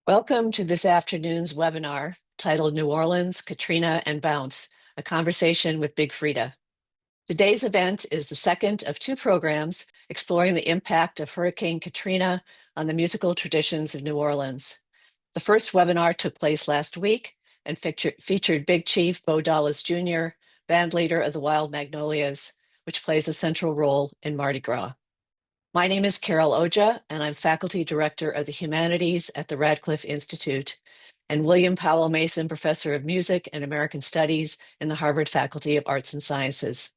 Welcome to this afternoon's webinar titled New Orleans, Katrina, and Bounce, a conversation with Big Freedia. Today's event is the second of two programs exploring the impact of Hurricane Katrina on the musical traditions of New Orleans. The first webinar took place last week and featured Big Chief Bo Dallas Jr., band leader of the Wild Magnolias, which plays a central role in Mardi Gras. My name is Carol Oja, and I'm Faculty Director of the Humanities at the Radcliffe Institute, and William Powell Mason Professor of Music and American Studies in the Harvard Faculty of Arts and Sciences.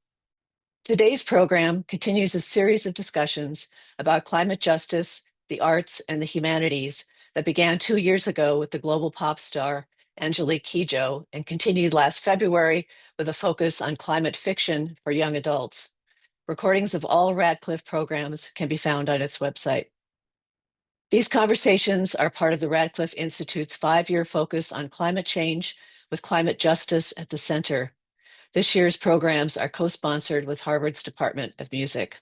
Today's program continues a series of discussions about climate justice, the arts, and the humanities that began 2 years ago with the global pop star Angelique Kidjo and continued last February with a focus on climate fiction for young adults. Recordings of all Radcliffe programs can be found on its website. These conversations are part of the Radcliffe Institute's 5-year focus on climate change with climate justice at the center. This year's programs are co-sponsored with Harvard's Department of Music.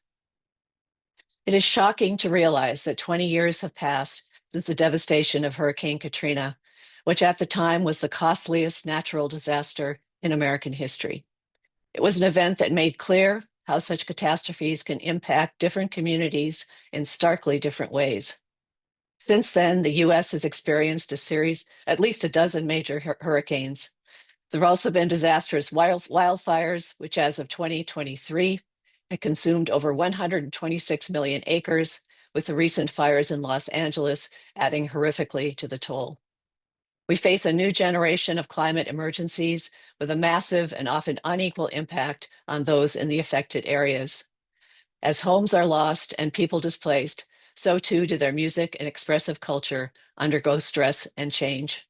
It is shocking to realize that 20 years have passed since the devastation of Hurricane Katrina, which at the time was the costliest natural disaster in American history. It was an event that made clear how such catastrophes can impact different communities in starkly different ways. Since then, the U.S. has experienced at least a dozen major hurricanes. There have also been disastrous wildfires, which as of 2023 had consumed over 126 million acres, with the recent fires in Los Angeles adding horrifically to the toll. We face a new generation of climate emergencies with a massive and often unequal impact on those in the affected areas. As homes are lost and people displaced, so too do their music and expressive culture undergo stress and change.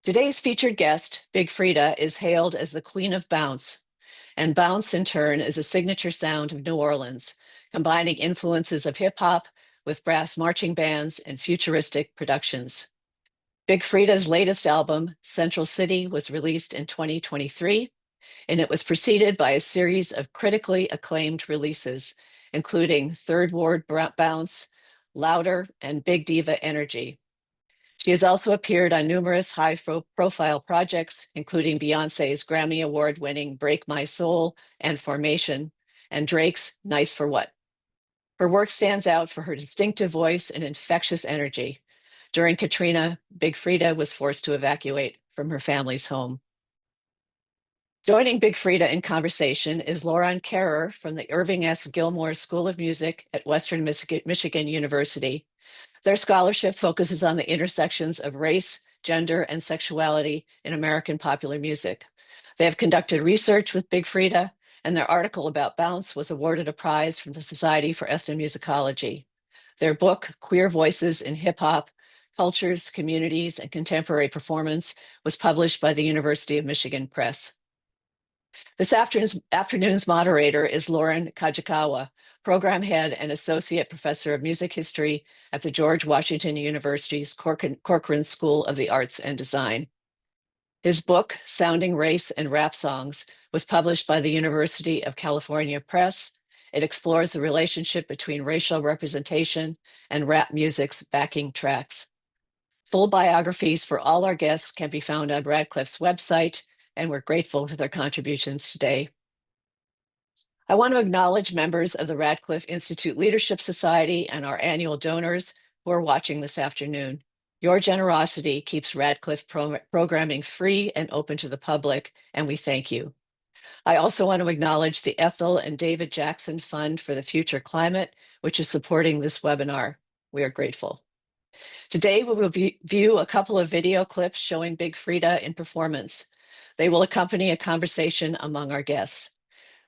Today's featured guest, Big Freedia, is hailed as the Queen of Bounce, and bounce in turn is a signature sound of New Orleans, combining influences of hip hop with brass marching bands and futuristic productions. Big Freedia's latest album, Central City, was released in 2023, and it was preceded by a series of critically acclaimed releases, including Third Ward Bounce, Louder, and Big Diva Energy. She has also appeared on numerous high-profile projects, including Beyoncé's Grammy Award-winning Break My Soul and Formation, and Drake's Nice for What. Her work stands out for her distinctive voice and infectious energy. During Katrina, Big Freedia was forced to evacuate from her family's home. Joining Big Freedia in conversation is Lauren Kerrer from the Irving S. Gilmore School of Music at Western Michigan University. Their scholarship focuses on the intersections of race, gender, and sexuality in American popular music. They have conducted research with Big Freedia, and their article about Bounce was awarded a prize from the Society for Ethnomusicology. Their book, Queer Voices in Hip Hop, Cultures, Communities, and Contemporary Performance, was published by the University of Michigan Press. This afternoon's moderator is Lauren Kajikawa, program head and associate professor of music history at the George Washington University's Corcoran School of the Arts and Design. His book, Sounding Race and Rap Songs, was published by the University of California Press. It explores the relationship between racial representation and rap music's backing tracks. Full biographies for all our guests can be found on Radcliffe's website, and we're grateful for their contributions today. I want to acknowledge members of the Radcliffe Institute Leadership Society and our annual donors who are watching this afternoon. Your generosity keeps Radcliffe programming free and open to the public, and we thank you. I also want to acknowledge the Ethel and David Jackson Fund for the Future Climate, which is supporting this webinar. We are grateful. Today, we will view a couple of video clips showing Big Freedia in performance. They will accompany a conversation among our guests.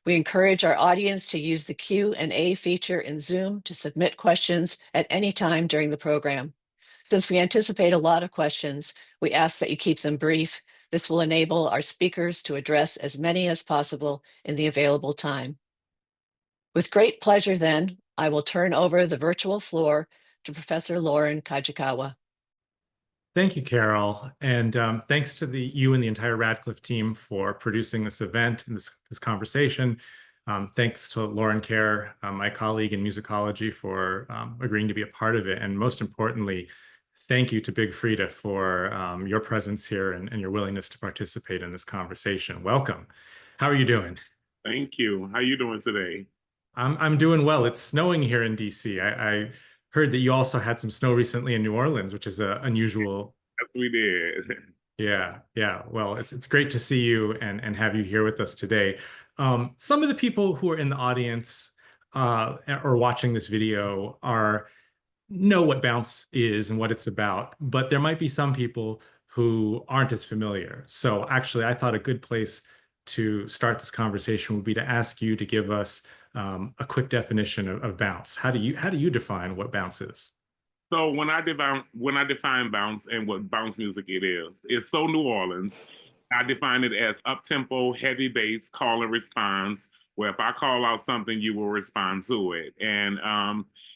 We encourage our audience to use the Q&A feature in Zoom to submit questions at any time during the program. Since we anticipate a lot of questions, we ask that you keep them brief. This will enable our speakers to address as many as possible in the available time. With great pleasure, then, I will turn over the virtual floor to Professor Lauren Kajikawa. Thank you, Carol, and thanks to you and the entire Radcliffe team for producing this event and this conversation. Thanks to Lauren Kerr, my colleague in musicology, for agreeing to be a part of it, and most importantly, thank you to Big Frida for your presence here and your willingness to participate in this conversation. Welcome. How are you doing? Thank you. How you doing today? I'm doing well. It's snowing here in DC. I heard that you also had some snow recently in New Orleans, which is unusual. Yes, we did. Yeah, yeah. Well, it's great to see you and have you here with us today. Some of the people who are in the audience or watching this video know what bounce is and what it's about, but there might be some people who aren't as familiar. So actually, I thought a good place to start this conversation would be to ask you to give us a quick definition of bounce. How do you define what bounce is? So when I define bounce and what bounce music it is, it's so New Orleans. I define it as up-tempo, heavy bass, call and response, where if I call out something, you will respond to it. And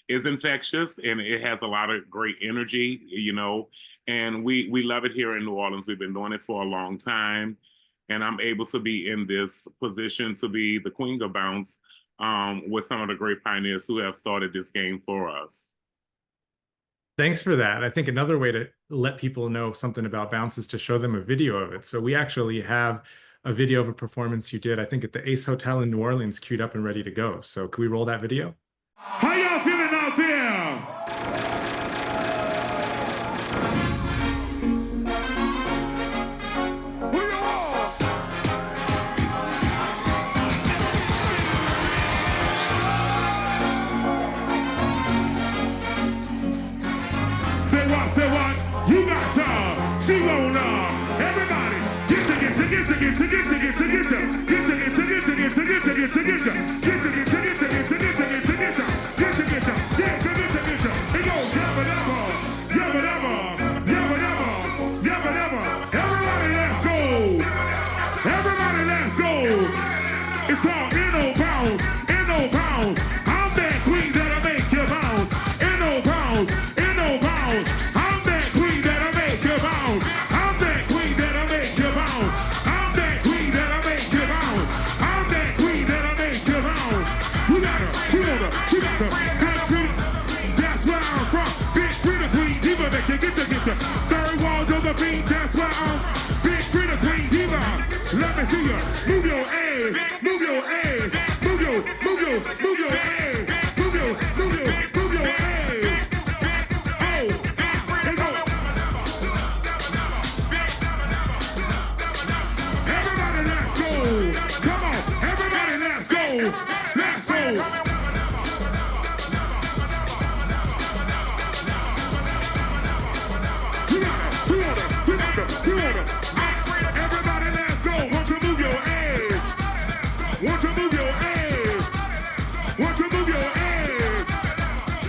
it's infectious and it has a lot of great energy, and we love it here in New Orleans. We've been doing it for a long time. And I'm able to be in this position to be the queen of bounce with some of the great pioneers who have started this game for us. Thanks for that. I think another way to let people know something about bounce is to show them a video of it. So we actually have a video of a performance you did, I think, at the Ace Hotel in New Orleans, queued up and ready to go. So can we roll that video? How y'all feeling out there? Say what? You got some. She wanna. Everybody, get to. It goes yabba dabba, yabba dabba, yabba dabba, yabba dabba. Everybody, let's go. Everybody, let's go. It's called Inno Bounce. Inno Bounce. I'm that queen that'll make you bounce. Inno Bounce. Inno Bounce. I'm that queen that'll make you bounce. I'm that queen that'll make you bounce. I'm that queen that'll make you bounce. I'm that queen that'll make you bounce. You got her. She got her. Big Frida. That's where I'm from. Big Frida Queen Diva. Make you get to. Third walls of the beat. That's where I'm. Big Frida Queen Diva. Let me see you. Move your ass. Move your ass. Move your ass. Move your ass. Move your ass. Oh, they go. Everybody, let's go. Come on. Everybody, let's go. Let's go. You got it. Everybody, let's go. Want you move your ass. Want you move your ass. Want you move your ass.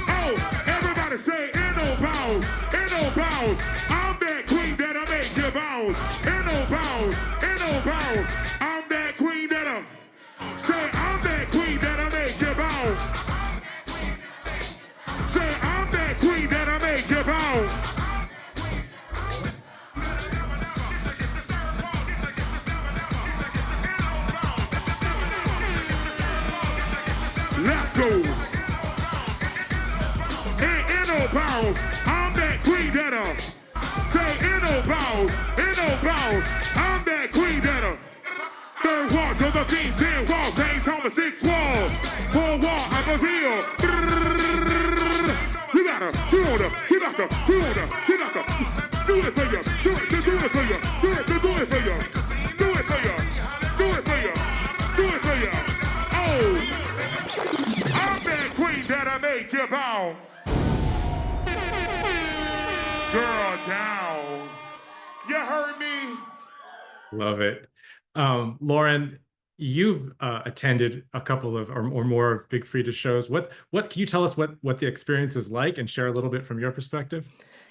Oh, everybody say Inno Bounce. Inno Bounce. I'm that queen that'll make you bounce. Inno Bounce. Inno Bounce. I'm that queen that'll. Say I'm that queen that'll make you bounce. Say I'm that queen that'll make you bounce. Let's go. Inno Bounce. I'm that queen that'll. Say Inno Bounce. Inno Bounce. I'm that queen that'll. Third wall to the beat. 10 walls. St. Thomas 6 walls. 4 wall. I'm a real. You got her. She on her. She got her. She on her. She got her. Do it for you. Do it for you. Do it for you. Do it for you. Do it for you. Do it for you. Do it for you. Oh. I'm that queen that'll make you bow. Girl down. You heard me? Love it. Lauren, you've attended a couple of or more of Big Frida's shows. What can you tell us what the experience is like and share a little bit from your perspective?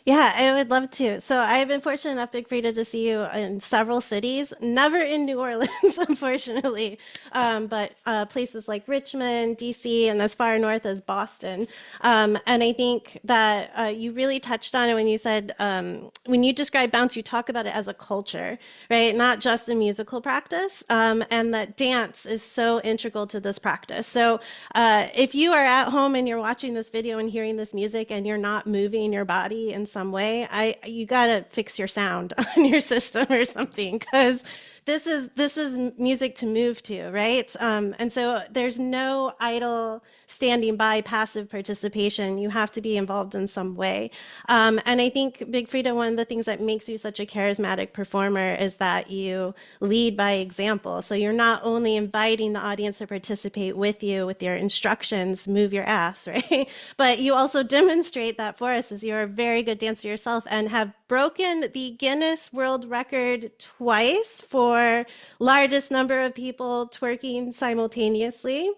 Yeah, I would love to. So I've been fortunate enough, Big Frida, to see you in several cities, never in New Orleans, unfortunately, but places like Richmond, DC, and as far north as Boston. And I think that you really touched on it when you said, when you describe bounce, you talk about it as a culture, right? Not just a musical practice, and that dance is so integral to this practice. So if you are at home and you're watching this video and hearing this music and you're not moving your body in some way, you gotta fix your sound on your system or something, because this is music to move to, right? And so there's no idle standing by passive participation. You have to be involved in some way. And I think, Big Freedia, one of the things that makes you such a charismatic performer is that you lead by example. So you're not only inviting the audience to participate with you with your instructions, move your ass, right? But you also demonstrate that for us, as you're a very good dancer yourself and have broken the Guinness World Record twice for largest number of people twerking simultaneously.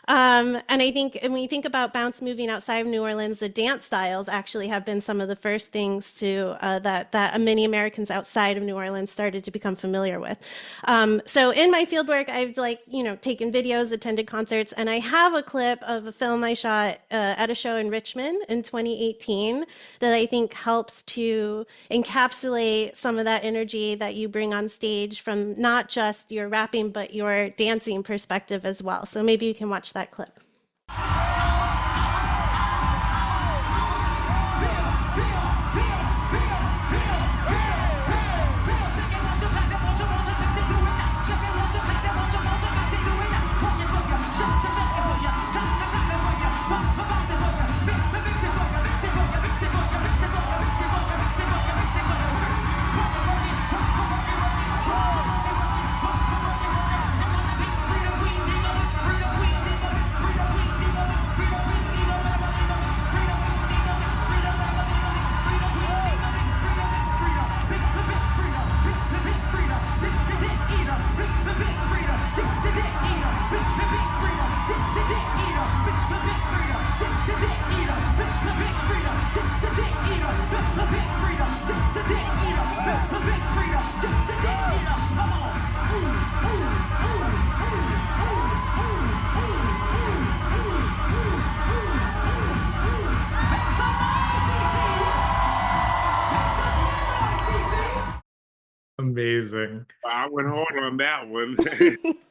And I think, and when you think about bounce moving outside of New Orleans, the dance styles actually have been some of the first things to that many Americans outside of New Orleans started to become familiar with. So in my field work, I've taken videos, attended concerts, and I have a clip of a film I shot at a show in Richmond in 2018 that I think helps to encapsulate some of that energy that you bring on stage from not just your rapping, but your dancing perspective as well. So maybe you can watch that clip. Amazing. I went hard on that one.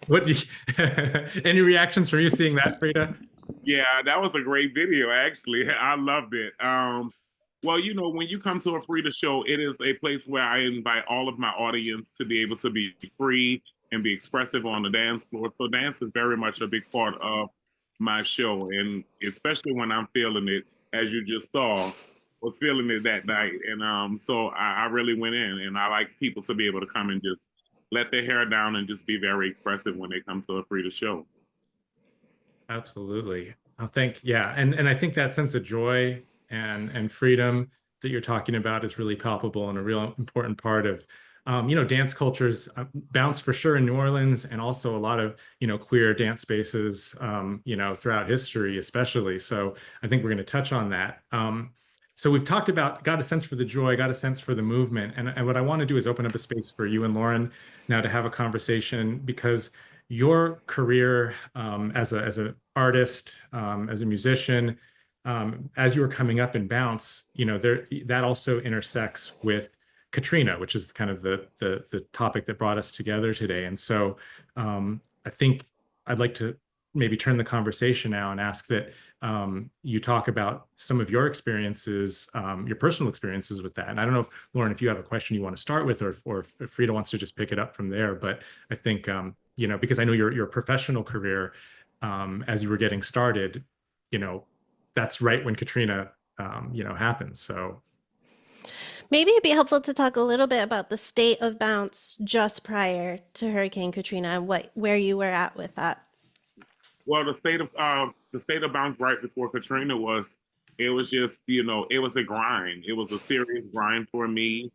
What do you, any reactions from you seeing that, Freedia? Yeah, that was a great video, actually. I loved it. Well, when you come to a Freedia show, it is a place where I invite all of my audience to be able to be free and be expressive on the dance floor. So dance is very much a big part of my show, and especially when I'm feeling it, as you just saw, was feeling it that night. And so I really went in, and I like people to be able to come and just let their hair down and just be very expressive when they come to a Freedia show. Absolutely. Yeah. And I think that sense of joy and freedom that you're talking about is really palpable and a real important part of, dance cultures, bounce for sure in New Orleans, and also a lot of, queer dance spaces, throughout history, especially. So I think we're going to touch on that. So we've talked about, got a sense for the joy, got a sense for the movement. And what I want to do is open up a space for you and Lauren now to have a conversation, because your career as an artist, as a musician, as you were coming up in bounce, that also intersects with Katrina, which is kind of the topic that brought us together today. And so I think I'd like to maybe turn the conversation now and ask that you talk about some of your experiences, your personal experiences with that. And I don't know, Lauren, if you have a question you want to start with, or if Freedia wants to just pick it up from there. But I think, because I know your professional career, as you were getting started, that's right when Katrina, happened. So maybe it'd be helpful to talk a little bit about the state of bounce just prior to Hurricane Katrina and where you were at with that. Well, the state of bounce right before Katrina it was just, it was a grind. It was a serious grind for me.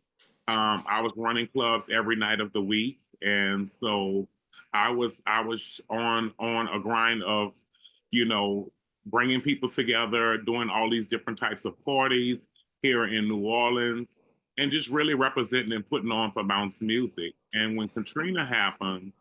I was running clubs every night of the week, and so I was on a grind of, bringing people together, doing all these different types of parties here in New Orleans, and just really representing and putting on for bounce music. And when Katrina happened,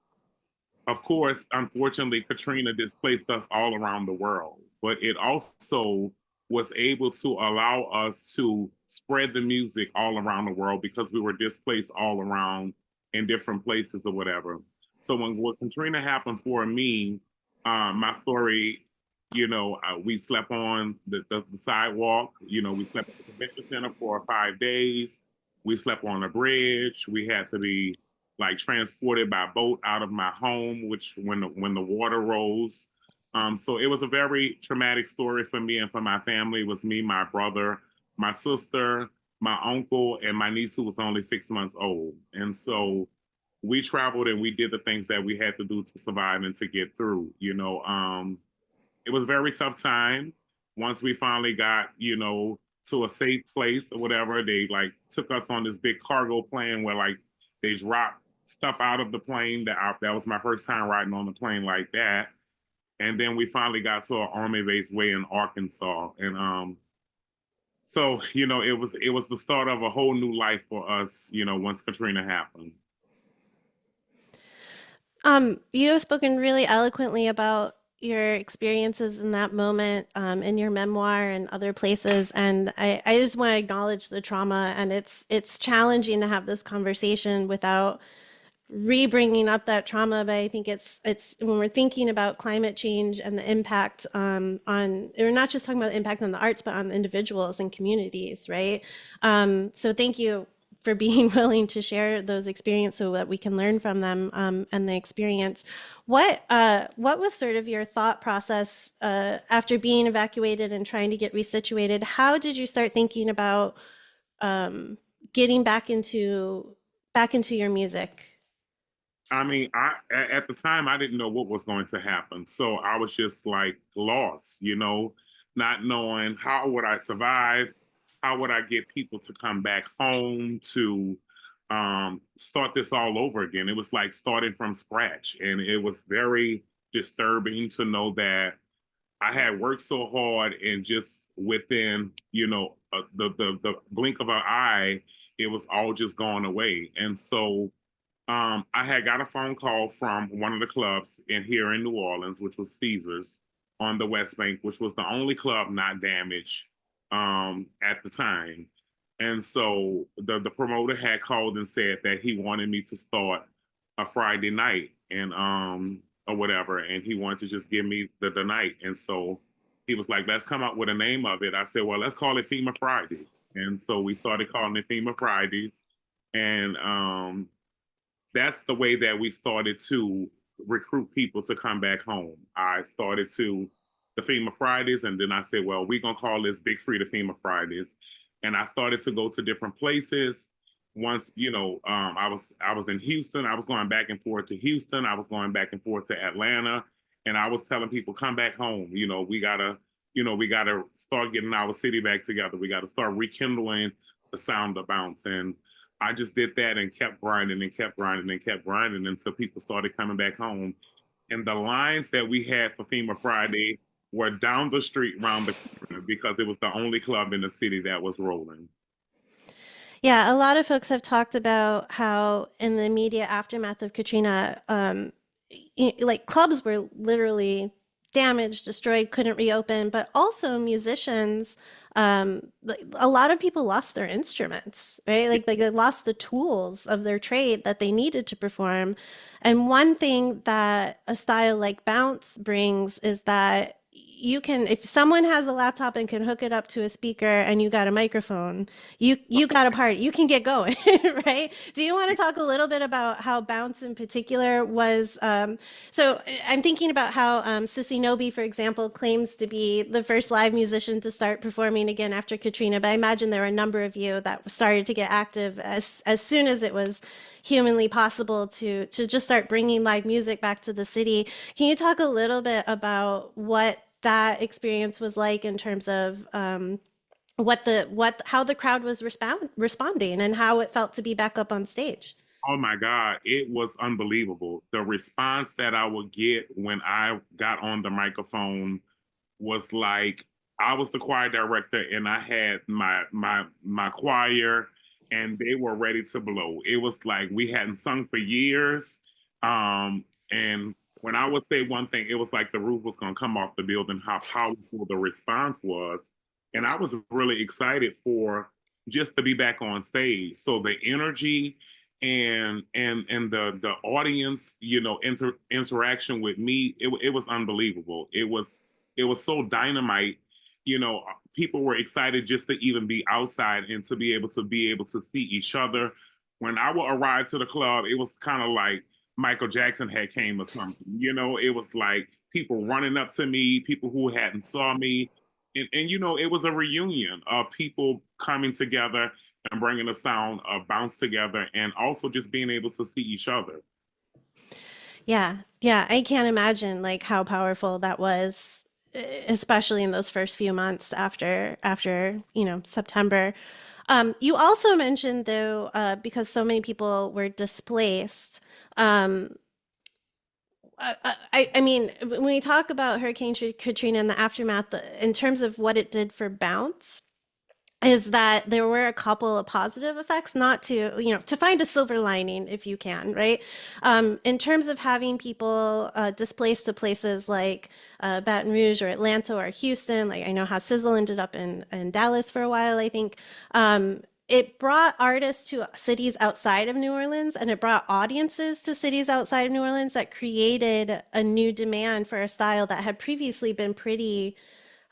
of course, unfortunately, Katrina displaced us all around the world, but it also was able to allow us to spread the music all around the world because we were displaced all around in different places or whatever. So when Katrina happened for me, my story We slept on the sidewalk. We slept at the convention center for 5 days. We slept on a bridge. We had to be like transported by boat out of my home, which when the water rose. So it was a very traumatic story for me and for my family. It was me, my brother, my sister, my uncle, and my niece who was only 6 months old. And so we traveled and we did the things that we had to do to survive and to get through. It was a very tough time. Once we finally got, to a safe place or whatever, they like took us on this big cargo plane where like they dropped stuff out of the plane. That was my first time riding on the plane like that. And then we finally got to an Army base way in Arkansas. And so, it was the start of a whole new life for us, once Katrina happened. You have spoken really eloquently about your experiences in that moment, in your memoir and other places, and I just want to acknowledge the trauma. And it's challenging to have this conversation without re-bringing up that trauma. But I think it's when we're thinking about climate change and the impact on, we're not just talking about the impact on the arts, but on individuals and communities, right? So thank you for being willing to share those experiences so that we can learn from them, and the experience. What was sort of your thought process after being evacuated and trying to get resituated? How did you start thinking about getting back into your music? I mean, at the time I didn't know what was going to happen, so I was just like lost, not knowing how would I survive, how would I get people to come back home to start this all over again. It was like starting from scratch, and it was very disturbing to know that I had worked so hard, and just within the blink of an eye, it was all just gone away. And so I had got a phone call from one of the clubs here in New Orleans, which was Caesars on the West Bank, which was the only club not damaged at the time. And so the promoter had called and said that he wanted me to start a Friday night and or whatever, and he wanted to just give me the night. And so he was like, let's come up with a name of it. I said, well, let's call it FEMA Fridays. And so we started calling it FEMA Fridays. And that's the way that we started to recruit people to come back home. I started to the FEMA Fridays, and then I said, well, we're gonna call this Big Freedia FEMA Fridays. And I started to go to different places. Once, I was in Houston. I was going back and forth to Houston. I was going back and forth to Atlanta. And I was telling people, come back home. We gotta start getting our city back together. We gotta start rekindling the sound of bounce. And I just did that and kept grinding and kept grinding and kept grinding until people started coming back home. And the lines that we had for FEMA Friday were down the street around the corner because it was the only club in the city that was rolling. Yeah, a lot of folks have talked about how in the immediate aftermath of Katrina, like clubs were literally damaged, destroyed, couldn't reopen, but also musicians, a lot of people lost their instruments, right? Like they lost the tools of their trade that they needed to perform. And one thing that a style like bounce brings is that you can, if someone has a laptop and can hook it up to a speaker and you got a microphone, you got a party, you can get going, right? Do you want to talk a little bit about how bounce in particular was, so I'm thinking about how Sissy Nobi, for example, claims to be the first live musician to start performing again after Katrina, but I imagine there were a number of you that started to get active as soon as it was humanly possible to just start bringing live music back to the city. Can you talk a little bit about what that experience was like in terms of how the crowd was responding and how it felt to be back up on stage? Oh my God, it was unbelievable. The response that I would get when I got on the microphone was like, I was the choir director and I had my choir and they were ready to blow. It was like we hadn't sung for years. And when I would say one thing, it was like the roof was gonna come off the building, how powerful the response was. And I was really excited for just to be back on stage. So the energy and the audience, interaction with me, it was unbelievable. It was it was so dynamite. You know, people were excited just to even be outside and to be able to see each other. When I would arrive to the club, it was kind of like Michael Jackson had came or something. You know, it was like people running up to me, people who hadn't saw me. And you know, it was a reunion of people coming together and bringing the sound of bounce together, and also just being able to see each other. Yeah, yeah, I can't imagine like how powerful that was, especially in those first few months after September. You also mentioned though, because so many people were displaced. Um, I mean, when we talk about Hurricane Katrina and the aftermath, in terms of what it did for bounce, is that there were a couple of positive effects, not to find a silver lining if you can, right? In terms of having people displaced to places like Baton Rouge or Atlanta or Houston, like I know how Sizzle ended up in Dallas for a while, I think. It brought artists to cities outside of New Orleans, and it brought audiences to cities outside of New Orleans that created a new demand for a style that had previously been pretty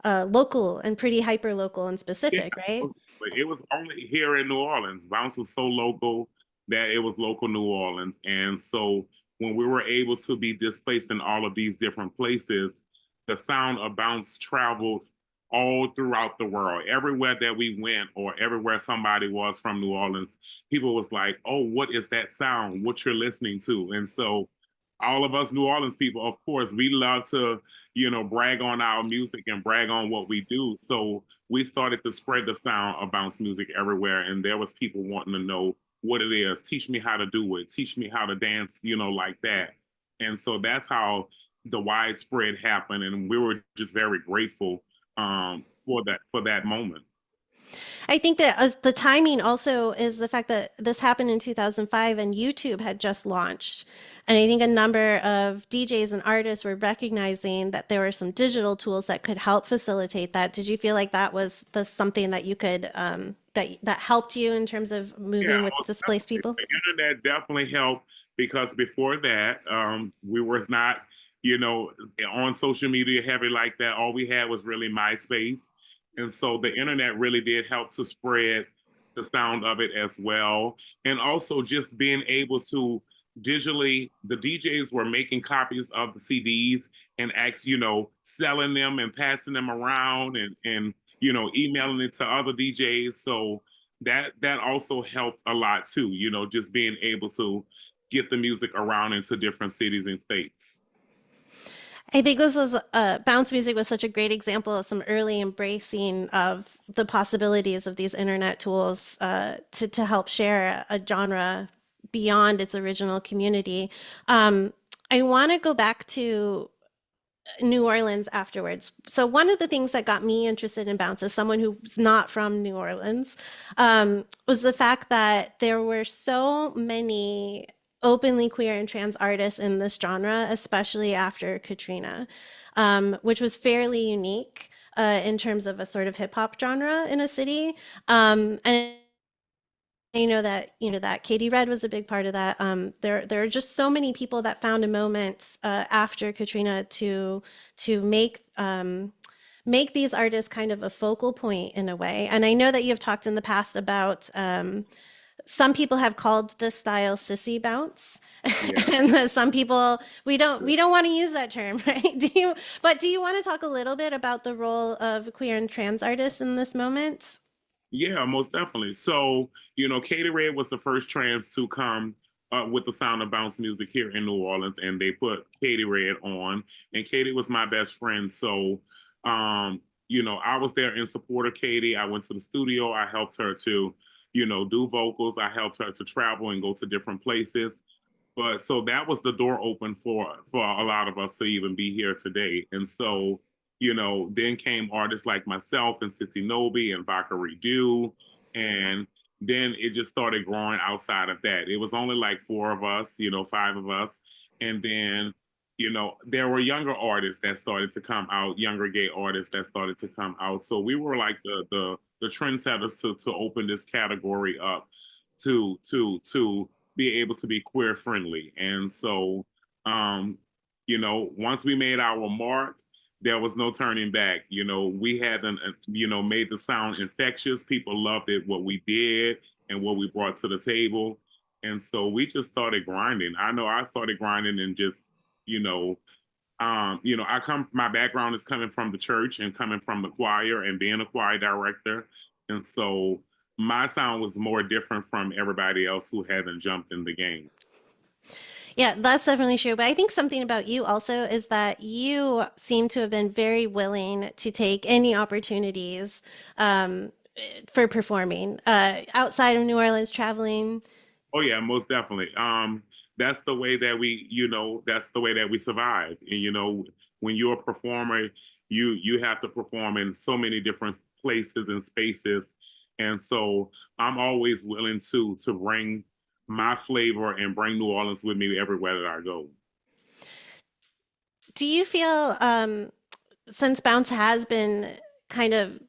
local and pretty hyper local and Yeah, specific, right? but it was only here in New Orleans. Bounce was so local that it was local New Orleans. And so when we were able to be displaced in all of these different places, the sound of bounce traveled all throughout the world. Everywhere that we went or everywhere somebody was from New Orleans, people was like, oh, what is that sound? What you're listening to? And so all of us New Orleans people, of course, we love to, brag on our music and brag on what we do. So we started to spread the sound of bounce music everywhere, and there was people wanting to know what it is. Teach me how to do it. Teach me how to dance, like that. And so that's how the widespread happened, and we were just very grateful for that moment. I think that the timing also is the fact that this happened in 2005 and YouTube had just launched. And I think a number of DJs and artists were recognizing that there were some digital tools that could help facilitate that. Did you feel like that was something that you could that helped you in terms of moving with displaced people? The internet definitely helped, because before that, we was not, on social media heavy like that. All we had was really MySpace. And so the internet really did help to spread the sound of it as well. And also just being able to digitally, the DJs were making copies of the CDs and selling them and passing them around and emailing it to other DJs. So that also helped a lot too, just being able to get the music around into different cities and states. I think this was bounce music was such a great example of some early embracing of the possibilities of these internet tools to help share a genre beyond its original community. I want to go back to New Orleans afterwards. So one of the things that got me interested in bounce as someone who's not from New Orleans was the fact that there were so many openly queer and trans artists in this genre, especially after Katrina, which was fairly unique in terms of a sort of hip hop genre in a city. And that Katie Red was a big part of that. There are just so many people that found a moment after Katrina to make these artists kind of a focal point in a way. And I know that you've talked in the past about some people have called this style sissy bounce, yeah. And some people we don't want to use that term, right? Do you want to talk a little bit about the role of queer and trans artists in this moment? Yeah, most definitely. So, Katie Red was the first trans to come with the sound of bounce music here in New Orleans, and they put Katie Red on, and Katie was my best friend. So, I was there in support of Katie. I went to the studio. I helped her to, do vocals. I helped her to travel and go to different places. But so that was the door open for a lot of us to even be here today. And so, then came artists like myself and Sissy Nobi and Valkyrie Dew. And then it just started growing outside of that. It was only like 4 of us, 5 of us. And then, there were younger artists that started to come out, younger gay artists that started to come out. So we were like the trendsetters to open this category up to be able to be queer friendly. And so, once we made our mark, there was no turning back. We had made the sound infectious. People loved it, what we did and what we brought to the table. And so we just started grinding. I know I started grinding and just, my background is coming from the church and coming from the choir and being a choir director. And so my sound was more different from everybody else who hadn't jumped in the game. Yeah, that's definitely true. But I think something about you also is that you seem to have been very willing to take any opportunities for performing outside of New Orleans, traveling. Oh yeah, most definitely. That's the way that we survive. And when you're a performer, you have to perform in so many different places and spaces. And so I'm always willing to bring my flavor and bring New Orleans with me everywhere that I go. Do you feel, since Bounce has been kind of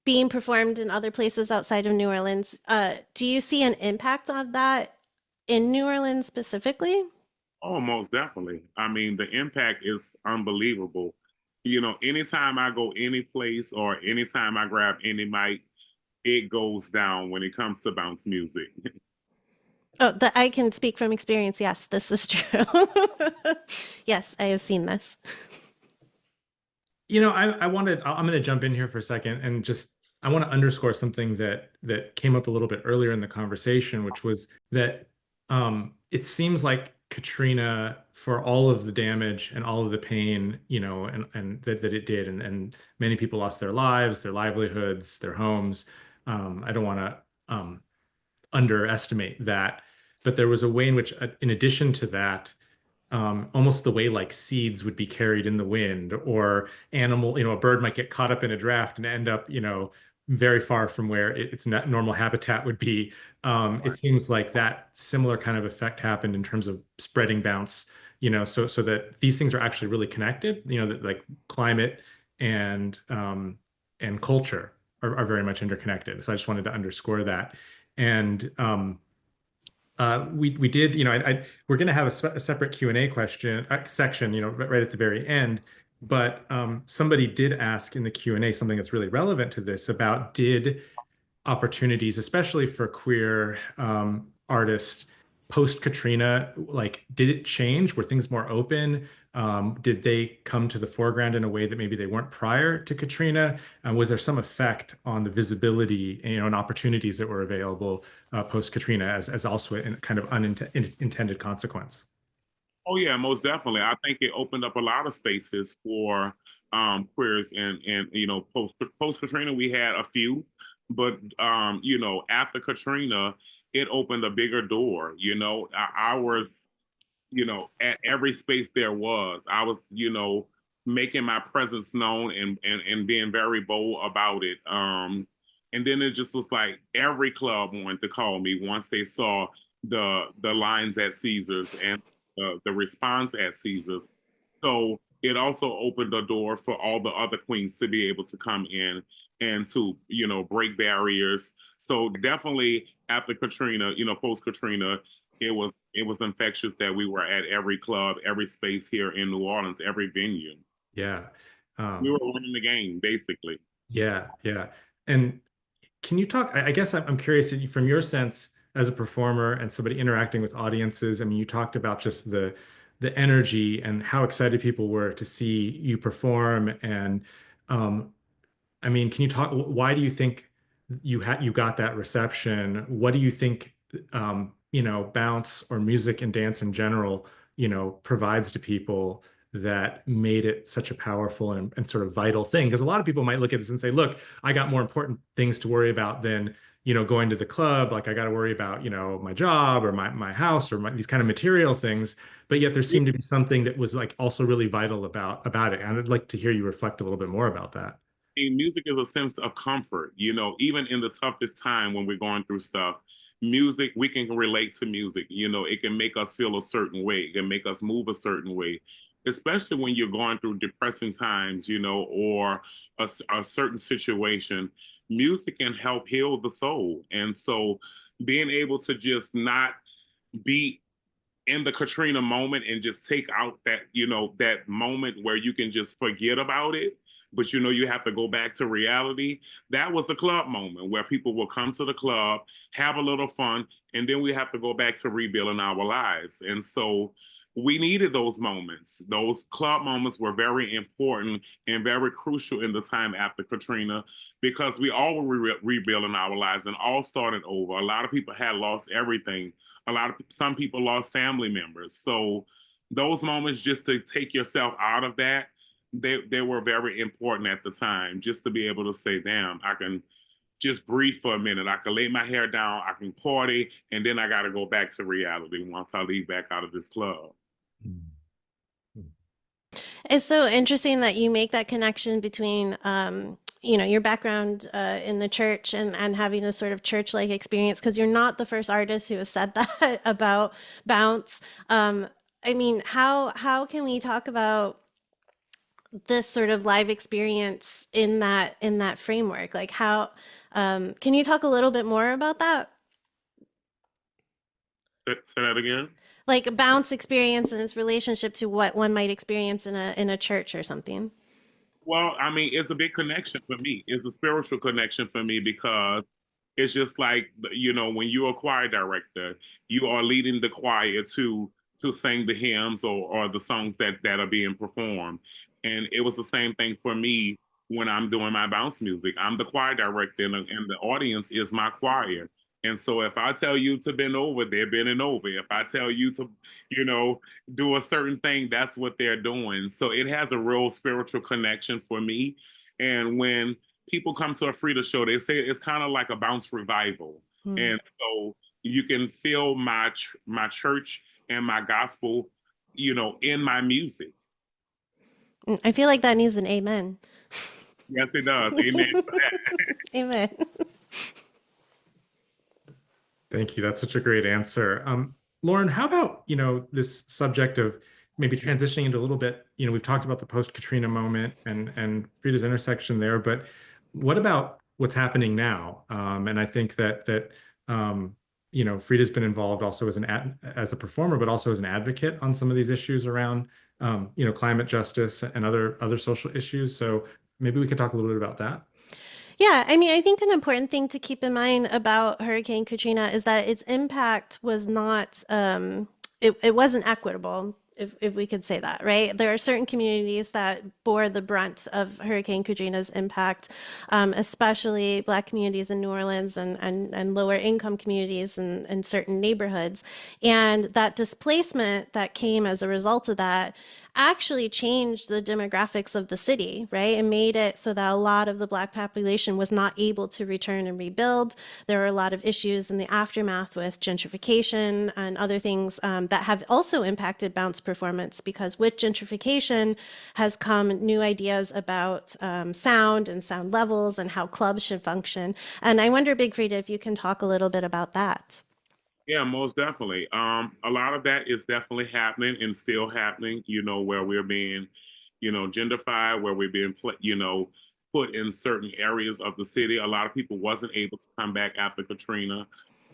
being performed in other places outside of New Orleans, do you see an impact of that in New Orleans specifically? Oh, most definitely. I mean, the impact is unbelievable. Anytime I go any place or anytime I grab any mic, it goes down when it comes to bounce music. Oh, I can speak from experience. Yes, this is true. Yes, I have seen this. I'm going to jump in here for a second and just, I want to underscore something that came up a little bit earlier in the conversation, which was that it seems like Katrina, for all of the damage and all of the pain, and that it did, and many people lost their lives, their livelihoods, their homes. I don't want to underestimate that, but there was a way in which, in addition to that, almost the way like seeds would be carried in the wind, or a bird might get caught up in a draft and end up, very far from where its normal habitat would be. It seems like that similar kind of effect happened in terms of spreading bounce, so that these things are actually really connected, that like climate and culture are very much interconnected. So I just wanted to underscore that. And we did, we're going to have a separate Q&A section, right at the very end. But somebody did ask in the Q&A something that's really relevant to this about, did opportunities, especially for queer artists, post Katrina, like, did it change? Were things more open? Did they come to the foreground in a way that maybe they weren't prior to Katrina? Was there some effect on the visibility, and opportunities that were available post Katrina as also a kind of unintended consequence? Oh yeah, most definitely. I think it opened up a lot of spaces for queers, and post Katrina we had a few, but after Katrina it opened a bigger door. I was at every space there was. I was making my presence known and being very bold about it. And then it just was like every club wanted to call me once they saw the lines at Caesars and the response at Caesars. So it also opened the door for all the other queens to be able to come in and to break barriers. So definitely after Katrina, post Katrina, it was infectious that we were at every club, every space here in New Orleans, every venue. Yeah. We were winning the game, basically. Yeah. And can you talk, I guess I'm curious from your sense as a performer and somebody interacting with audiences. I mean, you talked about just the energy and how excited people were to see you perform. And I mean, can you talk, why do you think you got that reception? What do you think, bounce or music and dance in general, provides to people that made it such a powerful and sort of vital thing? Because a lot of people might look at this and say, look, I got more important things to worry about than, going to the club. Like, I got to worry about, my job or my house or these kind of material things. But yet there seemed to be something that was like also really vital about it. And I'd like to hear you reflect a little bit more about that. Music is a sense of comfort, even in the toughest time when we're going through stuff. Music, we can relate to music. It can make us feel a certain way. It can make us move a certain way, especially when you're going through depressing times, or a certain situation. Music can help heal the soul. And so being able to just not be in the Katrina moment and just take out that, that moment where you can just forget about it, but you have to go back to reality. That was the club moment where people will come to the club, have a little fun, and then we have to go back to rebuilding our lives. And so we needed those moments. Those club moments were very important and very crucial in the time after Katrina, because we all were rebuilding our lives and all started over. A lot of people had lost everything. Some people lost family members. So those moments, just to take yourself out of that, they were very important at the time, just to be able to say, damn, I can just breathe for a minute. I can lay my hair down, I can party, and then I got to go back to reality once I leave back out of this club. It's so interesting that you make that connection between, your background in the church and having a sort of church-like experience, because you're not the first artist who has said that about Bounce. I mean, how can we talk about this sort of live experience in that framework? Like, how can you talk a little bit more about that? Say that again. Like a Bounce experience and its relationship to what one might experience in a church or something. Well, I mean, it's a big connection for me. It's a spiritual connection for me, because it's just like, when you're a choir director, you are leading the choir to sing the hymns or the songs that are being performed. And it was the same thing for me when I'm doing my Bounce music. I'm the choir director, and the audience is my choir. And so if I tell you to bend over, they're bending over. If I tell you to, do a certain thing, that's what they're doing. So it has a real spiritual connection for me. And when people come to a Freedia show, they say it's kind of like a Bounce revival. And so you can feel my church and my gospel, in my music. I feel like that needs an amen. Yes, it does. Amen for that. Amen. Thank you. That's such a great answer. Lauren, how about, this subject of maybe transitioning into a little bit, we've talked about the post-Katrina moment and Freedia's intersection there, but what about what's happening now? And I think that Freedia's been involved also as a performer, but also as an advocate on some of these issues around, climate justice and other social issues. So maybe we could talk a little bit about that. Yeah, I mean, I think an important thing to keep in mind about Hurricane Katrina is that its impact was not, it wasn't equitable, if we could say that, right? There are certain communities that bore the brunt of Hurricane Katrina's impact, especially Black communities in New Orleans and lower income communities in certain neighborhoods. And that displacement that came as a result of that actually changed the demographics of the city, right? And made it so that a lot of the Black population was not able to return and rebuild. There were a lot of issues in the aftermath with gentrification and other things that have also impacted Bounce performance, because with gentrification has come new ideas about sound and sound levels and how clubs should function. And I wonder, Big Freedia, if you can talk a little bit about that. Yeah, most definitely. A lot of that is definitely happening and still happening, where we're being, gentrified, where we're being, put in certain areas of the city. A lot of people wasn't able to come back after Katrina.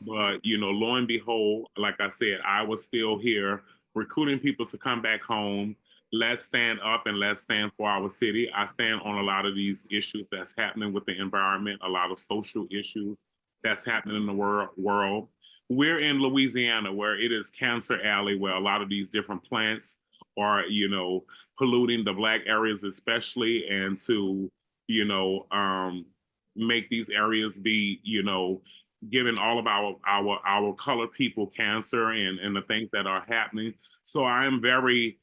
But, lo and behold, like I said, I was still here recruiting people to come back home. Let's stand up and let's stand for our city. I stand on a lot of these issues that's happening with the environment, a lot of social issues that's happening in the world. We're in Louisiana, where it is Cancer Alley, where a lot of these different plants are, polluting the Black areas especially, and to, make these areas be, giving all of our colored people cancer and the things that are happening. So I am very,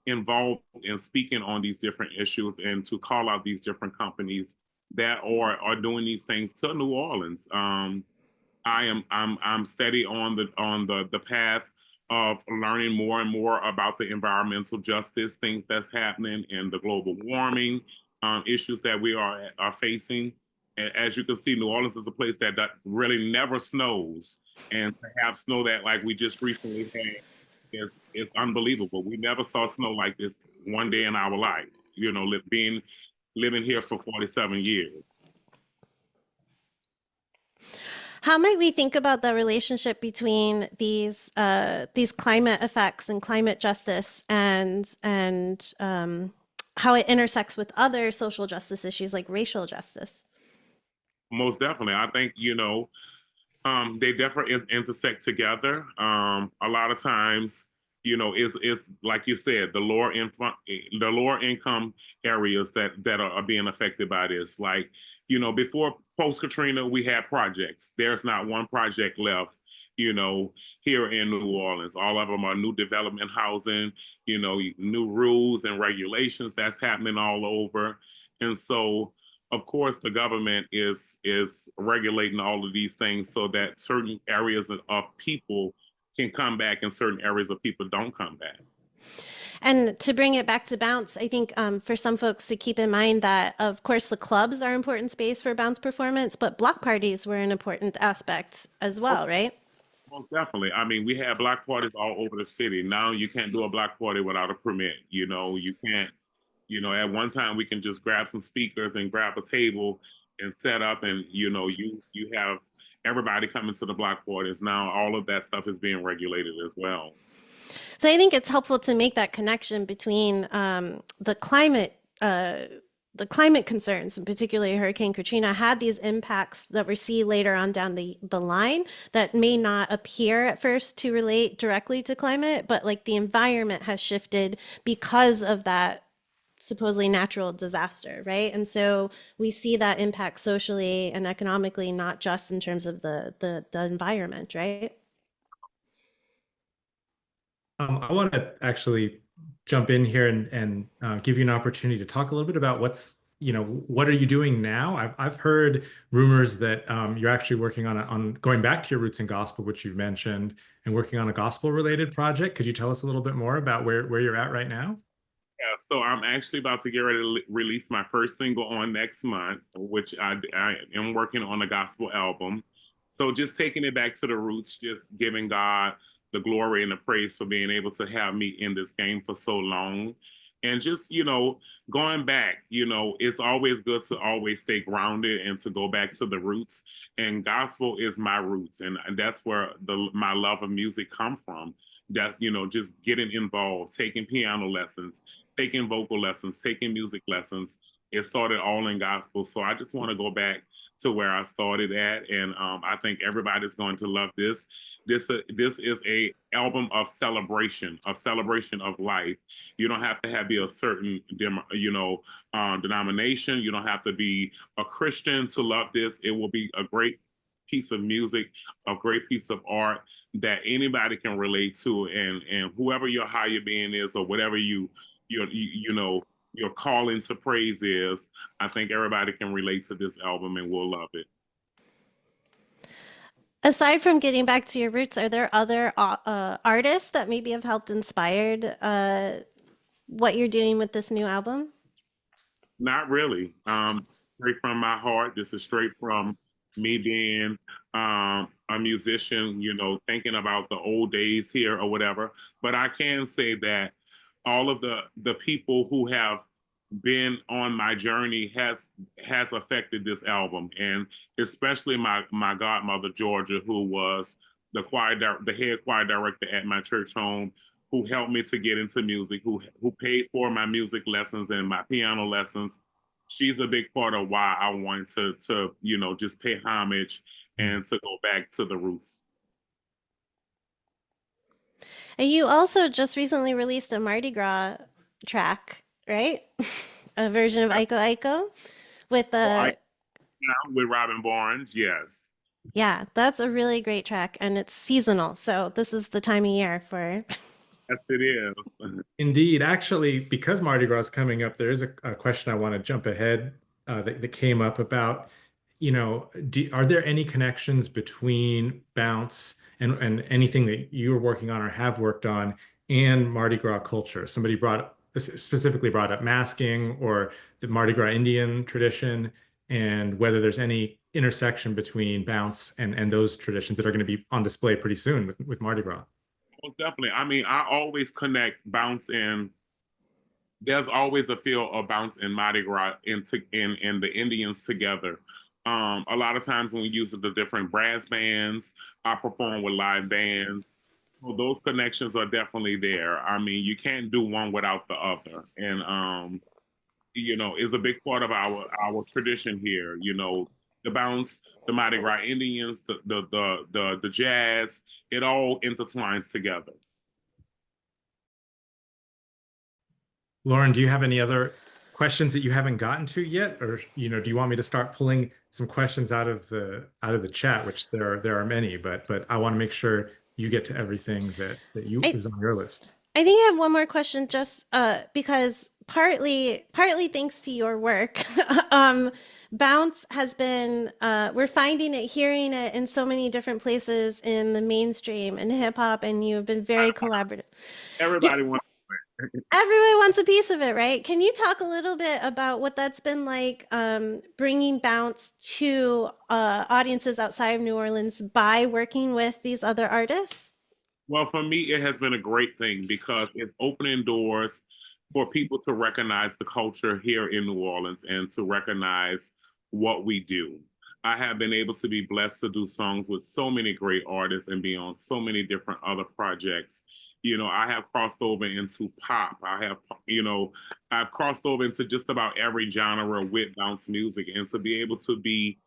involved in speaking on these different issues and to call out these different companies that are doing these things to New Orleans. I'm steady on the path of learning more and more about the environmental justice things that's happening and the global warming issues that we are facing. And as you can see, New Orleans is a place that really never snows, and to have snow that like we just recently had is unbelievable. We never saw snow like this one day in our life. Living here for 47 years. How might we think about the relationship between these climate effects and climate justice and how it intersects with other social justice issues like racial justice? Most definitely. I think, they definitely intersect together. A lot of times, is like you said, the lower income areas that are being affected by this. Like, before post Katrina, we had projects. There's not one project left, here in New Orleans. All of them are new development housing, new rules and regulations that's happening all over. And so, of course, the government is regulating all of these things so that certain areas of people can come back and certain areas of people don't come back. And to bring it back to Bounce, I think for some folks to keep in mind that, of course, the clubs are an important space for Bounce performance, but block parties were an important aspect as well, right? Most definitely. I mean, we have block parties all over the city. Now you can't do a block party without a permit. You can't. At one time we can just grab some speakers and grab a table and set up, and you have everybody coming to the block parties. Now all of that stuff is being regulated as well. So I think it's helpful to make that connection between the climate concerns, and particularly Hurricane Katrina, had these impacts that we see later on down the line that may not appear at first to relate directly to climate, but like the environment has shifted because of that supposedly natural disaster, right? And so we see that impact socially and economically, not just in terms of the environment, right? I want to actually jump in here and give you an opportunity to talk a little bit about what are you doing now? I've heard rumors that you're actually working on going back to your roots in gospel, which you've mentioned, and working on a gospel related project. Could you tell us a little bit more about where you're at right now? Yeah, so I'm actually about to get ready to release my first single on next month, which I am working on a gospel album. So just taking it back to the roots, just giving God the glory and the praise for being able to have me in this game for so long. And just, going back, it's always good to always stay grounded and to go back to the roots. And gospel is my roots. And that's where my love of music come from. That's, just getting involved, taking piano lessons, taking vocal lessons, taking music lessons. It started all in gospel. So I just want to go back to where I started at. And I think everybody's going to love this. This is a album of celebration of life. You don't have to be a certain, denomination. You don't have to be a Christian to love this. It will be a great piece of music, a great piece of art that anybody can relate to, and whoever your higher being is, or whatever your calling to praise is, I think everybody can relate to this album and will love it. Aside from getting back to your roots, are there other artists that maybe have helped inspired what you're doing with this new album? Not really. Straight from my heart. This is straight from me being a musician, thinking about the old days here or whatever. But I can say that all of the people who have been on my journey has affected this album, and especially my godmother Georgia, who was the head choir director at my church home, who helped me to get into music, who paid for my music lessons and my piano lessons. She's a big part of why I want to just pay homage and to go back to the roots. And you also just recently released a Mardi Gras track, right? A version of Aiko Aiko with with Robin Barnes, yes. Yeah, that's a really great track, and it's seasonal. So this is the time of year for. Yes, it is. Indeed. Actually, because Mardi Gras is coming up, there is a question I want to jump ahead that came up about, are there any connections between Bounce and anything that you're working on or have worked on and Mardi Gras culture? Somebody specifically brought up masking or the Mardi Gras Indian tradition, and whether there's any intersection between Bounce and those traditions that are going to be on display pretty soon with Mardi Gras. Well, definitely. I mean, I always connect Bounce and there's always a feel of Bounce and Mardi Gras and the Indians together. A lot of times when we use the different brass bands, I perform with live bands. So those connections are definitely there. I mean, you can't do one without the other. And is a big part of our tradition here. The bounce, the Mardi Gras Indians, the jazz, it all intertwines together. Lauren, do you have any other questions that you haven't gotten to yet, or do you want me to start pulling some questions out of the chat, which there are many, but I want to make sure you get to everything that is on your list. I think I have one more question, just because partly thanks to your work, bounce has been we're finding it, hearing it in so many different places in the mainstream and hip hop, and you've been very collaborative. Everybody wants. Everyone wants a piece of it, right? Can you talk a little bit about what that's been like, bringing bounce to audiences outside of New Orleans by working with these other artists? Well, for me, it has been a great thing because it's opening doors for people to recognize the culture here in New Orleans and to recognize what we do. I have been able to be blessed to do songs with so many great artists and be on so many different other projects. I have crossed over into pop. I've crossed over into just about every genre with bounce music, and to be able to be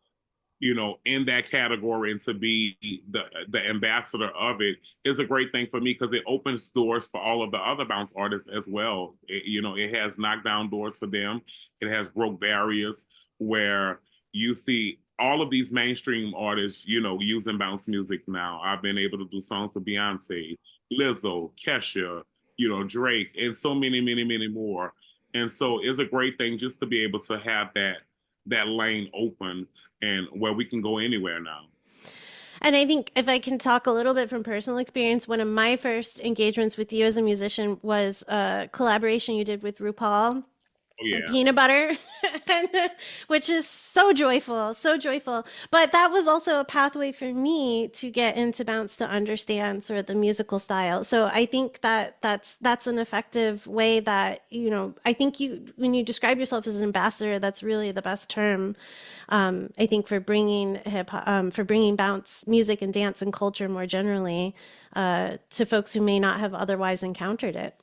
in that category and to be the ambassador of it is a great thing for me because it opens doors for all of the other bounce artists as well. It has knocked down doors for them. It has broke barriers where you see all of these mainstream artists, using bounce music now. I've been able to do songs for Beyonce, Lizzo, Kesha, Drake, and so many, many, many more. And so it's a great thing just to be able to have that lane open and where we can go anywhere now. And I think if I can talk a little bit from personal experience, one of my first engagements with you as a musician was a collaboration you did with RuPaul. Oh, yeah. Peanut butter, which is so joyful, so joyful. But that was also a pathway for me to get into bounce, to understand sort of the musical style. So I think that's an effective way that, I think when you describe yourself as an ambassador, that's really the best term, I think, for bringing for bringing bounce music and dance and culture more generally to folks who may not have otherwise encountered it.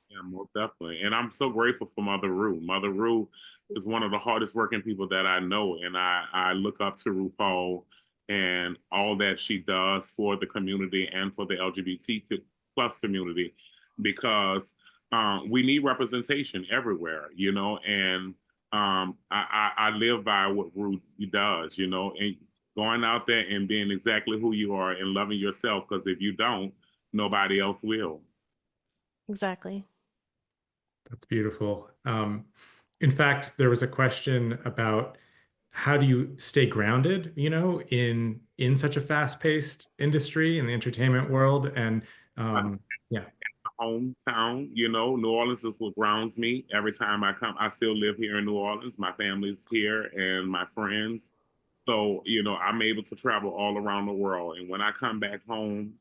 Yeah, most definitely. And I'm so grateful for Mother Rue. Mother Rue is one of the hardest working people that I know. And I look up to RuPaul and all that she does for the community and for the LGBT plus community, because we need representation everywhere, and I live by what Rue does, and going out there and being exactly who you are and loving yourself, because if you don't, nobody else will. Exactly. That's beautiful. In fact, there was a question about how do you stay grounded, in such a fast-paced industry in the entertainment world, and yeah. Hometown, New Orleans is what grounds me. Every time I come, I still live here in New Orleans. My family's here and my friends. So, I'm able to travel all around the world. And when I come back home,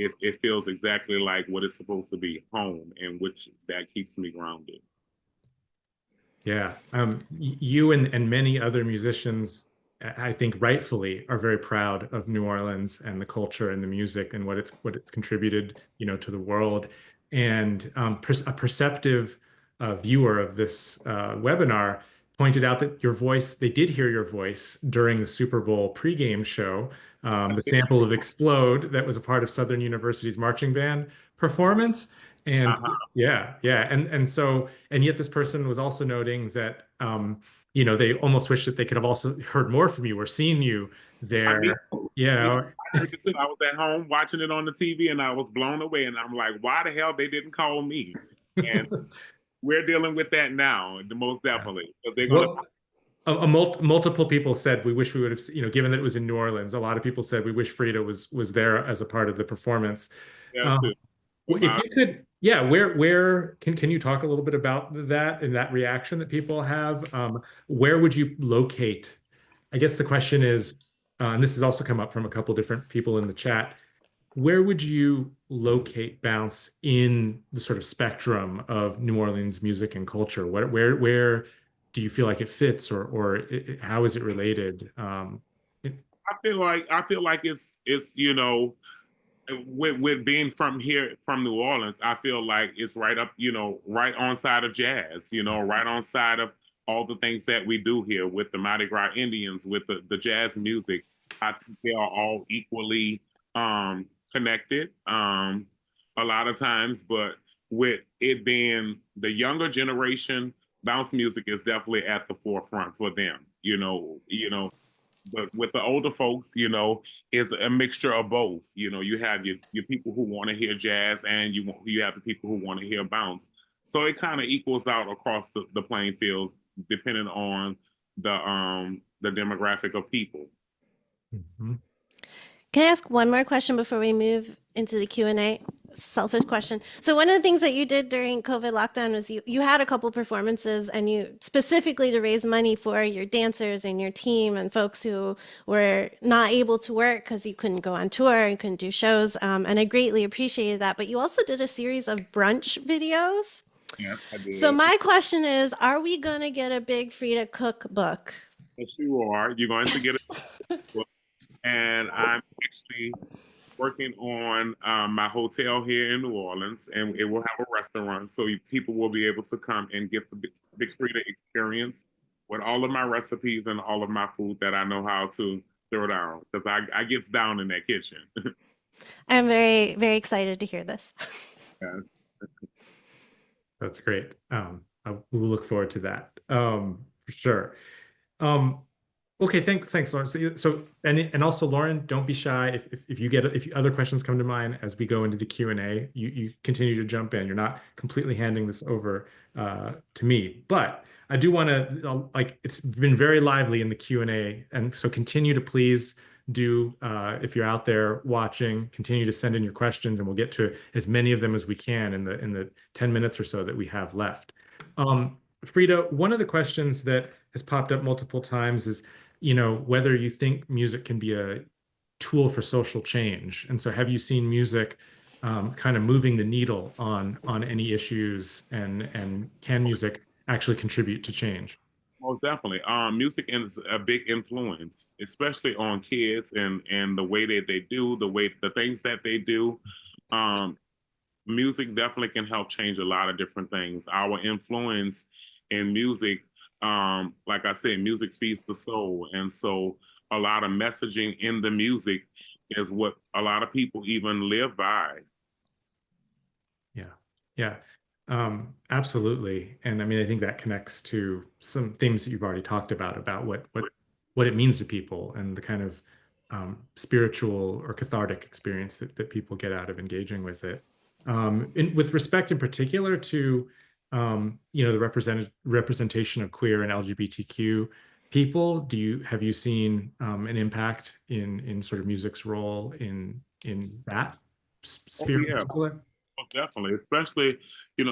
it feels exactly like what it's supposed to be, home, and which that keeps me grounded. Yeah. You and many other musicians, I think rightfully, are very proud of New Orleans and the culture and the music and what it's contributed, to the world. And a perceptive viewer of this webinar pointed out that they did hear your voice during the Super Bowl pregame show, the sample of Explode that was a part of Southern University's marching band performance. And yeah. And yet this person was also noting that, they almost wish that they could have also heard more from you or seen you there. I was at home watching it on the TV and I was blown away, and I'm like, why the hell they didn't call me? And we're dealing with that now, most definitely. They're going multiple people said we wish we would have, given that it was in New Orleans, a lot of people said we wish Freedia was there as a part of the performance. Too. If you could, where can you talk a little bit about that and that reaction that people have? Where would you locate? I guess the question is, and this has also come up from a couple different people in the chat, where would you locate bounce in the sort of spectrum of New Orleans music and culture? Where do you feel like it fits, or how is it related? I feel like it's with being from here from New Orleans, I feel like it's right up, right on side of jazz, right on side of all the things that we do here with the Mardi Gras Indians, with the jazz music. I think they are all equally connected a lot of times, but with it being the younger generation, bounce music is definitely at the forefront for them. But with the older folks, it's a mixture of both. You have your people who want to hear jazz, and you have the people who want to hear bounce. So it kind of equals out across the playing fields, depending on the demographic of people. Mm-hmm. Can I ask one more question before we move into the Q&A? Selfish question. So one of the things that you did during COVID lockdown was you had a couple performances, and you specifically to raise money for your dancers and your team and folks who were not able to work because you couldn't go on tour and couldn't do shows. And I greatly appreciated that. But you also did a series of brunch videos. Yeah, I did. So my question is, are we going to get a Big Freedia cookbook? Yes, you are. You're going to get it. And I'm actually working on my hotel here in New Orleans, and it will have a restaurant, so people will be able to come and get the Big Freedia experience with all of my recipes and all of my food that I know how to throw down, because I gets down in that kitchen. I'm very, very excited to hear this. Yeah. That's great. We'll look forward to that for sure. Okay, thanks, Lauren. So and also, Lauren, don't be shy. If other questions come to mind as we go into the Q&A, you continue to jump in. You're not completely handing this over to me, but I do want to it's been very lively in the Q&A, and so continue to please do, if you're out there watching, continue to send in your questions, and we'll get to as many of them as we can in the 10 minutes or so that we have left. Freedia, one of the questions that has popped up multiple times is, whether you think music can be a tool for social change. And so have you seen music kind of moving the needle on any issues, and can music actually contribute to change? Most definitely. Music is a big influence, especially on kids and the way that they do, the things that they do. Music definitely can help change a lot of different things. Our influence in music, like I said, music feeds the soul. And so a lot of messaging in the music is what a lot of people even live by. Yeah. Absolutely. And I mean, I think that connects to some themes that you've already talked about what it means to people, and the kind of spiritual or cathartic experience that people get out of engaging with it. With respect in particular to the representation of queer and LGBTQ people, have you seen an impact in sort of music's role in that sphere in particular? Definitely, especially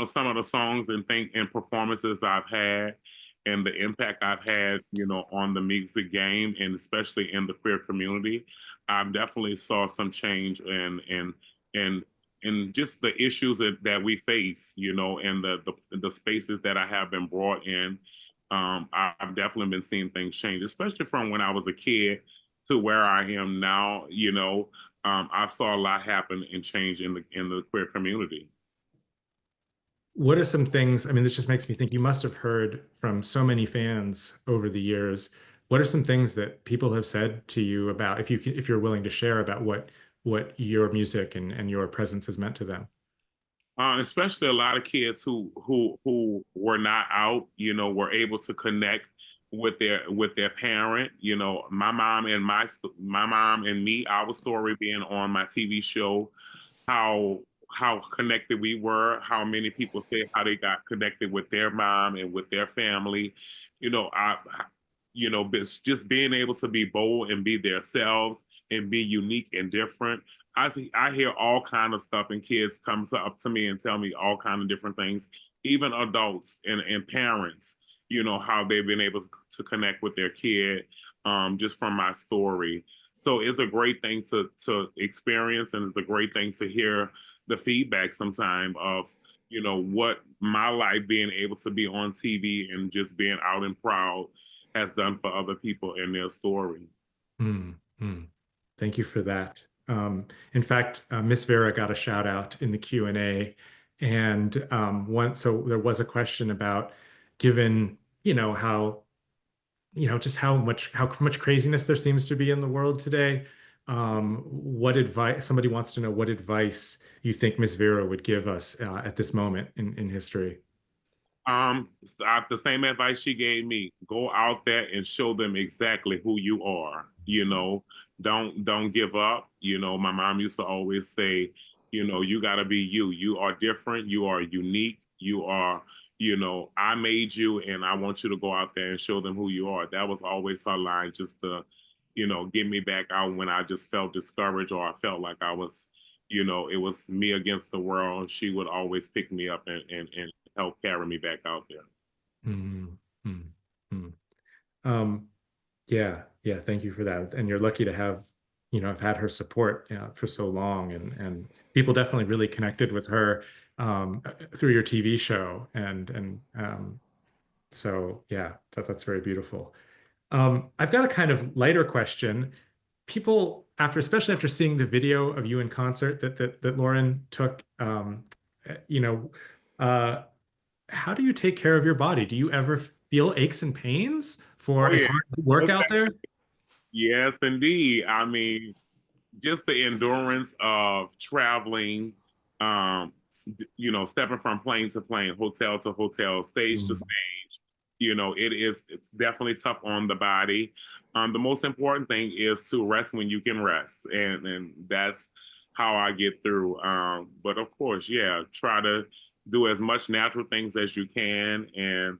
some of the songs and performances I've had, and the impact I've had on the music game, and especially in the queer community. I've definitely saw some change in just the issues that we face, and the spaces that I have been brought in. I've definitely been seeing things change, especially from when I was a kid to where I am now. I saw a lot happen and change in the queer community. What are some things, I mean, this just makes me think, you must have heard from so many fans over the years. What are some things that people have said to you about, if you're willing to share, about what your music and your presence has meant to them? Especially a lot of kids who were not out, were able to connect with their parent. My mom and me, our story being on my TV show, how connected we were, how many people say how they got connected with their mom and with their family. Just being able to be bold and be themselves and be unique and different. I hear all kind of stuff, and kids come up to me and tell me all kind of different things, even adults and parents, how they've been able to connect with their kid just from my story. So it's a great thing to experience, and it's a great thing to hear the feedback sometime of, you know, what my life being able to be on TV and just being out and proud has done for other people in their story. Mm, mm. Thank you for that. In fact, Miss Vera got a shout out in the Q&A, and so there was a question about, given how just how much craziness there seems to be in the world today. What advice, somebody wants to know what advice you think Miss Vera would give us at this moment in history. The same advice she gave me: go out there and show them exactly who you are. You know, don't give up. You know, my mom used to always say, you know, you got to be you. You are different. You are unique. You are, you know, I made you, and I want you to go out there and show them who you are. That was always her line, just to, you know, get me back out when I just felt discouraged or I felt like I was, you know, it was me against the world. She would always pick me up and help carry me back out there. Mm, mm, mm. Yeah, yeah. Thank you for that. And you're lucky to have, have had her support for so long, and people definitely really connected with her through your TV show, and so yeah, that's very beautiful. I've got a kind of lighter question. People, especially after seeing the video of you in concert that Lauren took, you know, how do you take care of your body? Do you ever feel aches and pains for Oh as yeah. hard as you work out there? Yes, indeed. I mean, just the endurance of traveling, you know, stepping from plane to plane, hotel to hotel, stage to stage, you know, it's definitely tough on the body. The most important thing is to rest when you can rest, and that's how I get through. But of course, yeah, try to do as much natural things as you can, and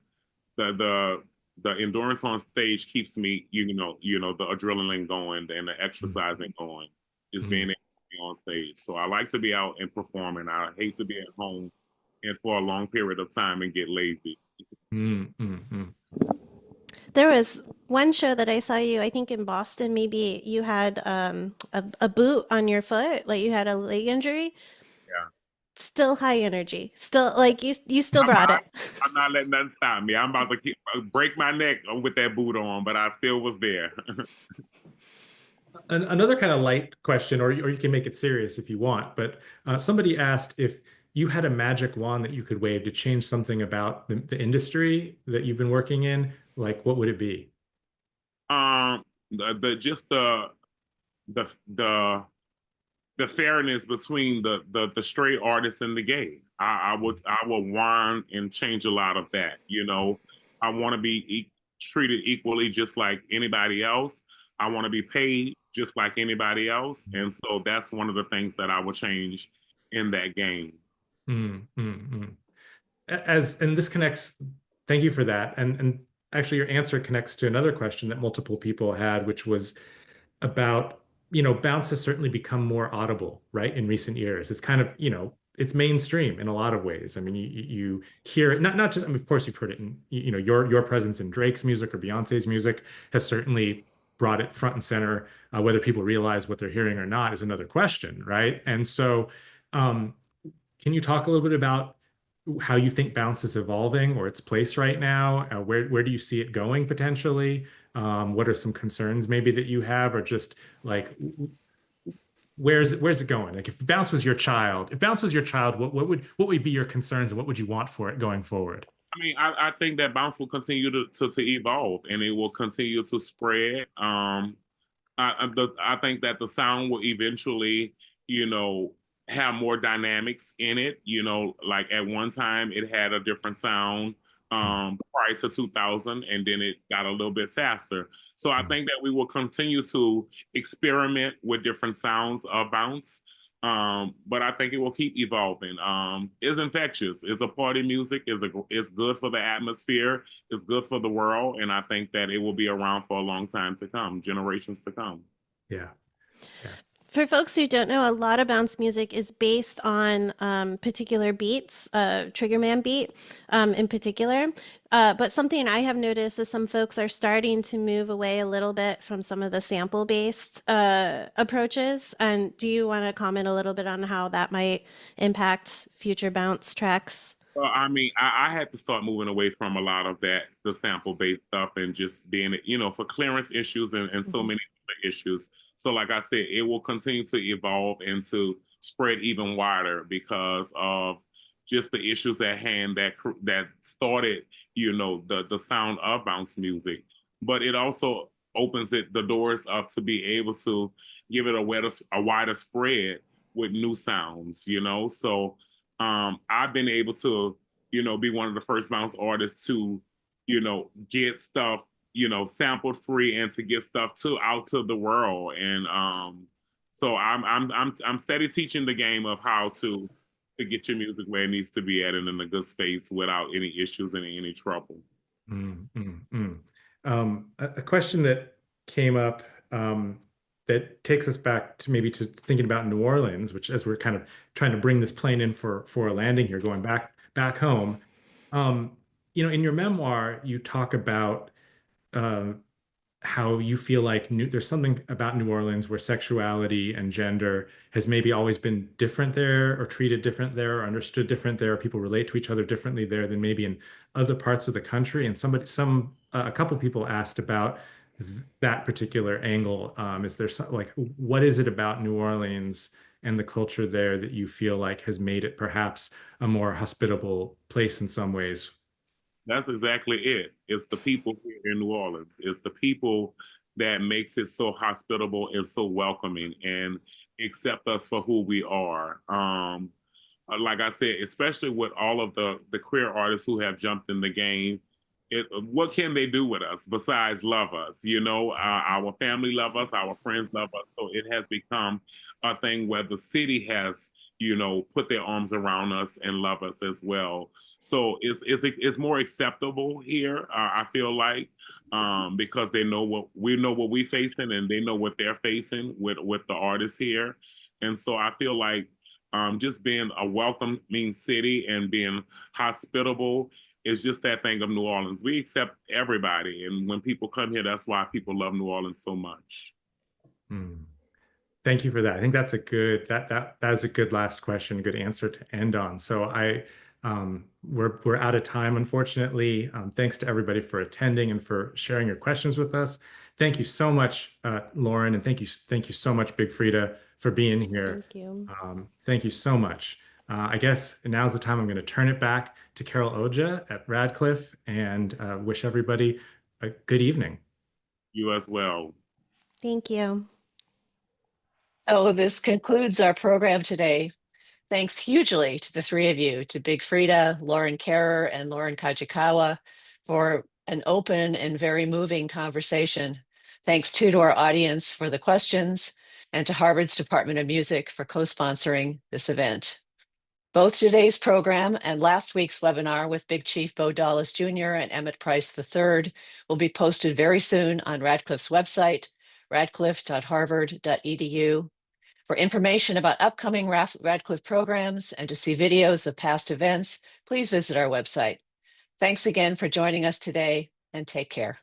the endurance on stage keeps me, the adrenaline going and the exercising going, just being able to be on stage. So I like to be out and performing. I hate to be at home and for a long period of time and get lazy. There was one show that I saw you, I think in Boston, maybe you had a boot on your foot, like you had a leg injury. Yeah. Still high energy. Still, like you still brought it. I'm not letting nothing stop me. I'm about to break my neck with that boot on, but I still was there. Another kind of light question, or you can make it serious if you want, but somebody asked if you had a magic wand that you could wave to change something about the industry that you've been working in, like what would it be? Just the fairness between the straight artists and the gay. I would want and change a lot of that. You know, I want to be treated equally, just like anybody else. I want to be paid just like anybody else, and so that's one of the things that I would change in that game. And this connects. Thank you for that. And actually, your answer connects to another question that multiple people had, which was about, bounce has certainly become more audible, right, in recent years. It's kind of, it's mainstream in a lot of ways. I mean, you hear it, not just, I mean, of course, you've heard it in, your presence in Drake's music or Beyonce's music has certainly brought it front and center. Whether people realize what they're hearing or not is another question, right? And so, can you talk a little bit about how you think bounce is evolving or its place right now? Where do you see it going potentially? What are some concerns maybe that you have, or just like where's it going? Like if bounce was your child, what would be your concerns, and what would you want for it going forward? I mean, I think that bounce will continue to evolve, and it will continue to spread. I think that the sound will eventually, have more dynamics in it. Like at one time it had a different sound prior to 2000, and then it got a little bit faster. So I think that we will continue to experiment with different sounds of bounce. But I think it will keep evolving. It's infectious. It's a party music. It's good for the atmosphere. It's good for the world. And I think that it will be around for a long time to come, generations to come. Yeah. for folks who don't know, a lot of bounce music is based on particular beats, Triggerman beat in particular. But something I have noticed is some folks are starting to move away a little bit from some of the sample-based approaches. And do you want to comment a little bit on how that might impact future bounce tracks? Well, I mean, I had to start moving away from a lot of that, the sample-based stuff, and just being, for clearance issues and so many other issues. So like I said, it will continue to evolve and to spread even wider because of just the issues at hand that started, the sound of bounce music. But it also opens the doors up to be able to give it a wider spread with new sounds, So I've been able to, be one of the first bounce artists to, get stuff, sampled free and to get stuff out to the world. And so I'm steady teaching the game of how to get your music where it needs to be at and in a good space without any issues and any trouble. A question that came up that takes us back to maybe to thinking about New Orleans, which as we're kind of trying to bring this plane in for a landing here, going back home. In your memoir, you talk about how you feel like there's something about New Orleans where sexuality and gender has maybe always been different there, or treated different there, or understood different there. People relate to each other differently there than maybe in other parts of the country. And a couple people asked about that particular angle. Is there what is it about New Orleans and the culture there that you feel like has made it perhaps a more hospitable place in some ways? That's exactly it. It's the people here in New Orleans. It's the people that makes it so hospitable and so welcoming and accept us for who we are. Like I said, especially with all of the queer artists who have jumped in the game, what can they do with us besides love us? Our family love us, our friends love us. So it has become a thing where the city has, put their arms around us and love us as well. So it's more acceptable here, I feel like, because they know what we're facing and they know what they're facing with the artists here. And so I feel like just being a welcoming city and being hospitable is just that thing of New Orleans. We accept everybody. And when people come here, that's why people love New Orleans so much. Thank you for that. I think that's a good, that is a good last question, good answer to end on. So we're out of time, unfortunately. Thanks to everybody for attending and for sharing your questions with us. Thank you so much, Lauren, and thank you so much, Big Freedia, for being here. Thank you. Thank you so much. I guess now's the time I'm going to turn it back to Carol Oja at Radcliffe and wish everybody a good evening. You as well. Thank you. Oh, this concludes our program today. Thanks hugely to the three of you, to Big Freedia, Lauren Kerrer, and Lauren Kajikawa, for an open and very moving conversation. Thanks too to our audience for the questions, and to Harvard's Department of Music for co-sponsoring this event. Both today's program and last week's webinar with Big Chief Bo Dallas Jr. and Emmett Price III will be posted very soon on Radcliffe's website, radcliffe.harvard.edu. For information about upcoming Radcliffe programs and to see videos of past events, please visit our website. Thanks again for joining us today, and take care.